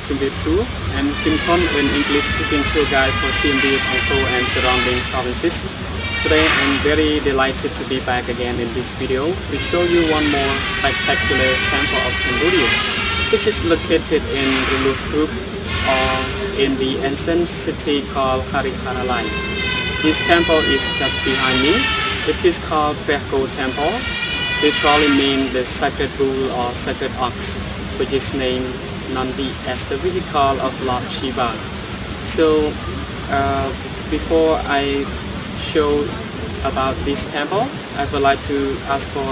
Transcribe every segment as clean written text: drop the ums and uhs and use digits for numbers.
Jumbitsu. I'm Kim Thon, an English-speaking tour guide for Siem Reap, Angkor and surrounding provinces. Today I'm very delighted to be back again in this video to show you one more spectacular temple of Cambodia, which is located in Rulu's group or in the ancient city called Harikharalai. This temple is just behind me. It is called Preah Temple, literally means the sacred bull or sacred ox, which is named Nandi as the vehicle of Lord Shiva. So before I show about this temple, I would like to ask for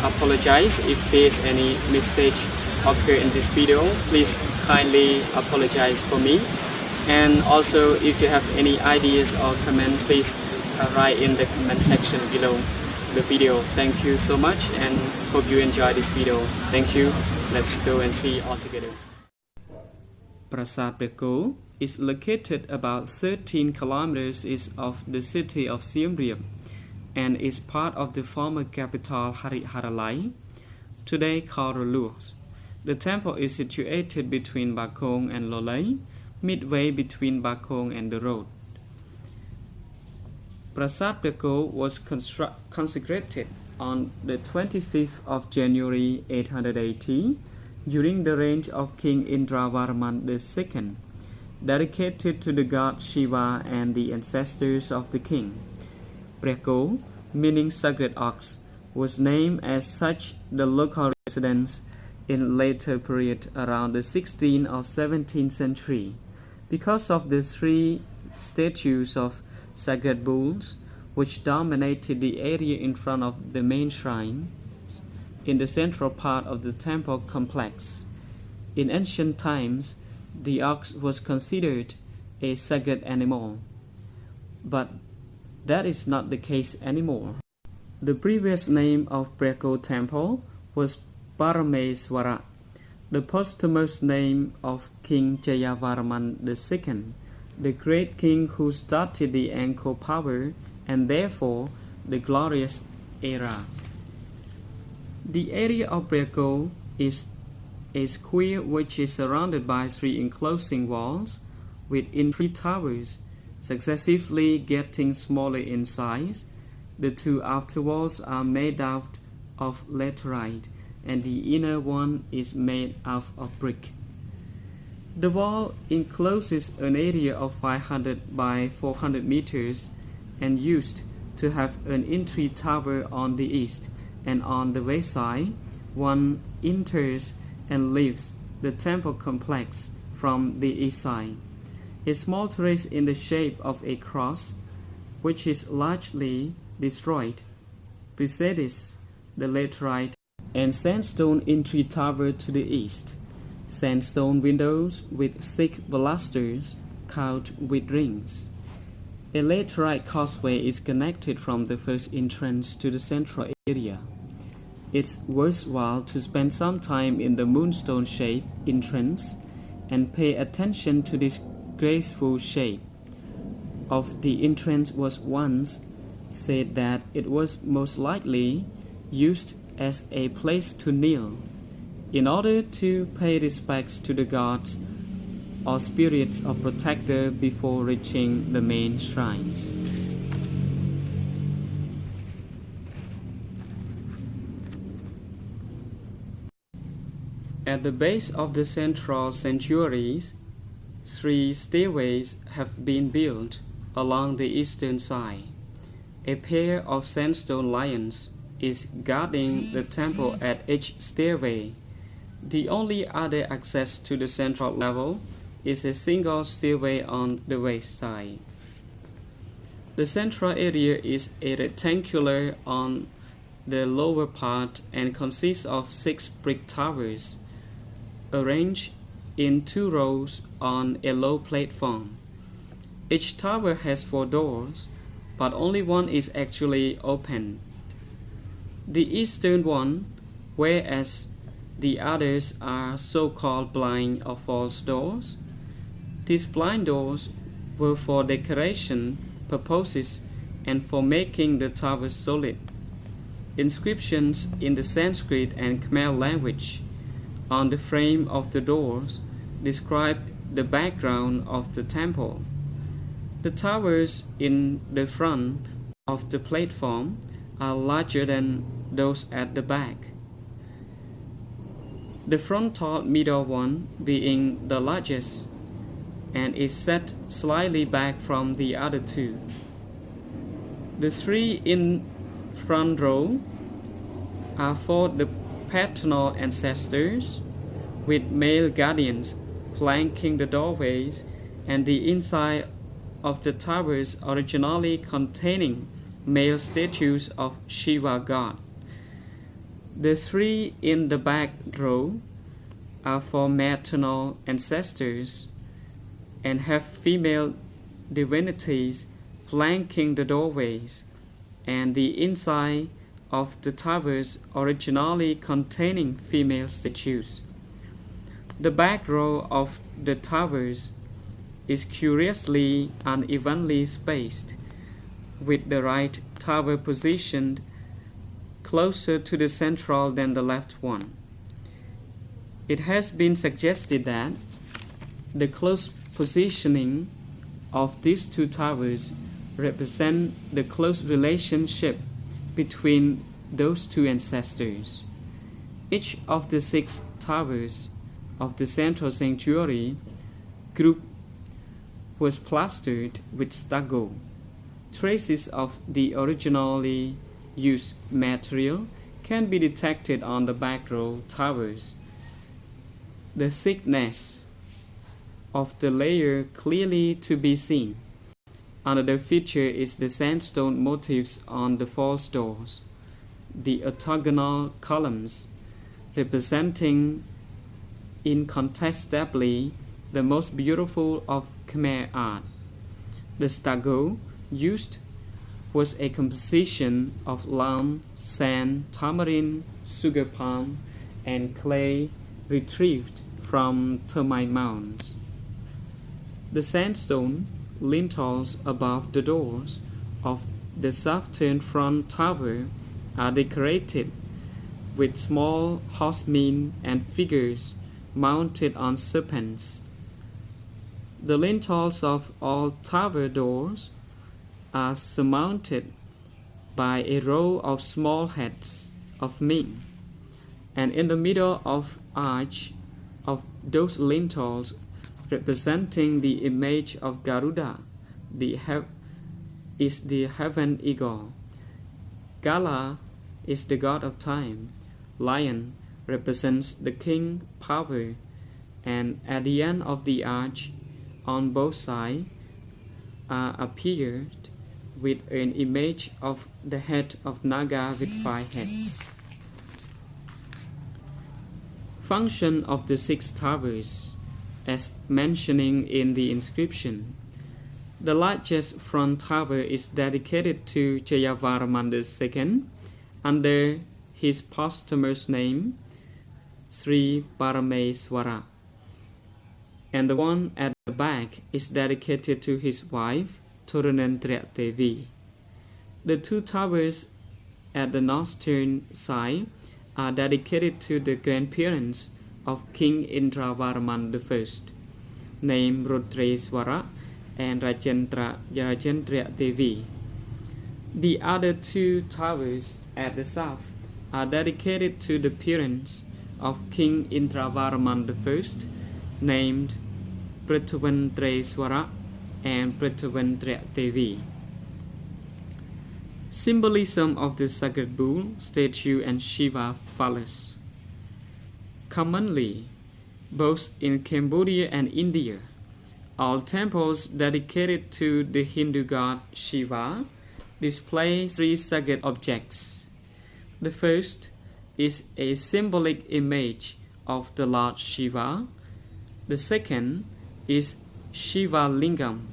apologize if there's any mistake occur in this video. Please kindly apologize for me. And also if you have any ideas or comments, please write in the comment section below the video. Thank you so much and hope you enjoy this video. Thank you. Let's go and see all together. Prasat Preah is located about 13 kilometers east of the city of Siem Reap and is part of the former capital Harikharalai, today called Rulus. The temple is situated between Bakong and Lolei, midway between Bakong and the road. Prasat Preah was consecrated on the 25th of January 880 during the reign of King Indravarman II, dedicated to the god Shiva and the ancestors of the king. Preah, meaning sacred ox, was named as such the local residents in later period around the 16th or 17th century because of the three statues of sacred bulls which dominated the area in front of the main shrine in the central part of the temple complex. In ancient times, the ox was considered a sacred animal, but that is not the case anymore. The previous name of Preah Temple was Parameswara, the posthumous name of King Jayavarman II, the great king who started the Angkor power and therefore the glorious era. The area of Preah is a square which is surrounded by three enclosing walls within three towers, successively getting smaller in size. The two outer walls are made out of laterite and the inner one is made out of brick. The wall encloses an area of 500 by 400 meters and used to have an entry tower on the east, and on the west side one enters and leaves the temple complex from the east side. A small terrace in the shape of a cross, which is largely destroyed, precedes the laterite and sandstone entry tower to the east. Sandstone windows with thick balusters carved with rings. A laterite causeway is connected from the first entrance to the central area. It's worthwhile to spend some time in the moonstone-shaped entrance and pay attention to this graceful shape of the entrance. Was once said that it was most likely used as a place to kneel in order to pay respects to the gods or spirits of protector before reaching the main shrines. At the base of the central sanctuaries, three stairways have been built along the eastern side. A pair of sandstone lions is guarding the temple at each stairway. The only other access to the central level is a single stairway on the west side. The central area is a rectangular on the lower part and consists of 6 brick towers arranged in 2 rows on a low platform. Each tower has 4 doors, but only one is actually open. The eastern one, whereas the others are so-called blind or false doors. These blind doors were for decoration purposes and for making the towers solid. Inscriptions in the Sanskrit and Khmer language on the frame of the doors describe the background of the temple. The towers in the front of the platform are larger than those at the back. The front tall middle one being the largest, and is set slightly back from the other two. The three in front row are for the paternal ancestors, with male guardians flanking the doorways, and the inside of the towers originally containing male statues of Shiva god. The three in the back row are for maternal ancestors and have female divinities flanking the doorways, and the inside of the towers originally containing female statues. The back row of the towers is curiously unevenly spaced, with the right tower positioned closer to the central than the left one. It has been suggested that the close positioning of these two towers represent the close relationship between those two ancestors. Each of the 6 towers of the central sanctuary group was plastered with stucco. Traces of the originally used material can be detected on the back row towers. The thickness of the layer clearly to be seen. Another feature is the sandstone motifs on the false doors, the octagonal columns representing incontestably the most beautiful of Khmer art. The stucco used was a composition of lime, sand, tamarind, sugar palm, and clay retrieved from termite mounds. The sandstone lintels above the doors of the southern front tower are decorated with small horsemen and figures mounted on serpents. The lintels of all tower doors are surmounted by a row of small heads of men, and in the middle of arch of those lintels representing the image of Garuda is the heaven eagle. Gala is the god of time. Lion represents the king power, and at the end of the arch on both sides are appeared with an image of the head of Naga with 5 heads. Function of the 6 towers, as mentioning in the inscription. The largest front tower is dedicated to Jayavarman II under his posthumous name, Sri Parameswara, and the one at the back is dedicated to his wife, Thorunendra Devi. The 2 towers at the northern side are dedicated to the grandparents of King Indravarman I, named Rudreswara and Rajendra Devi. The other 2 towers at the south are dedicated to the parents of King Indravarman I, named Prithwindreswara and Prithwindra Devi. Symbolism of the sacred bull, statue, and Shiva phallus. Commonly, both in Cambodia and India, all temples dedicated to the Hindu god Shiva display 3 sacred objects. The first is a symbolic image of the Lord Shiva. The second is Shiva Lingam,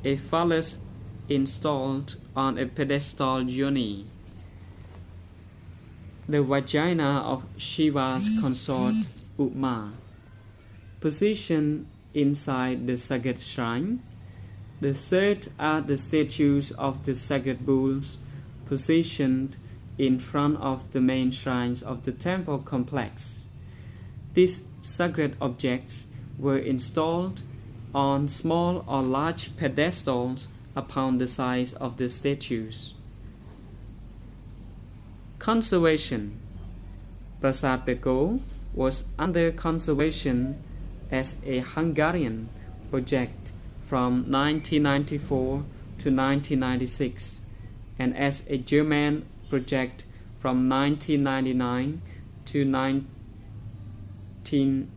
a phallus installed on a pedestal yoni. The vagina of Shiva's consort Uma, positioned inside the sacred shrine. The third are the statues of the sacred bulls positioned in front of the main shrines of the temple complex. These sacred objects were installed on small or large pedestals upon the sides of the statues. Conservation. Prasat was under conservation as a Hungarian project from 1994 to 1996 and as a German project from 1999 to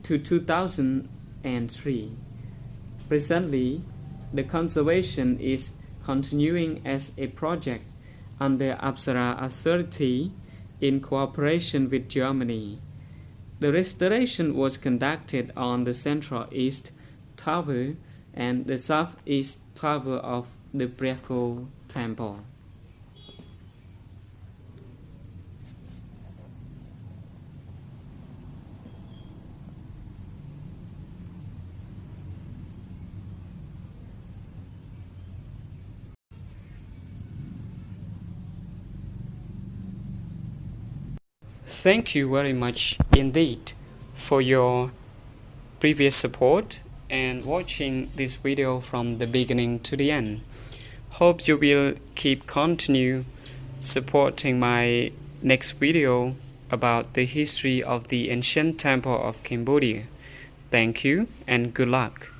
2003. Presently, the conservation is continuing as a project under Apsara Authority in cooperation with Germany. The restoration was conducted on the Central East Tower and the Southeast Tower of the Preah Temple. Thank you very much indeed for your previous support and watching this video from the beginning to the end. Hope you will continue supporting my next video about the history of the ancient temple of Cambodia. Thank you and good luck.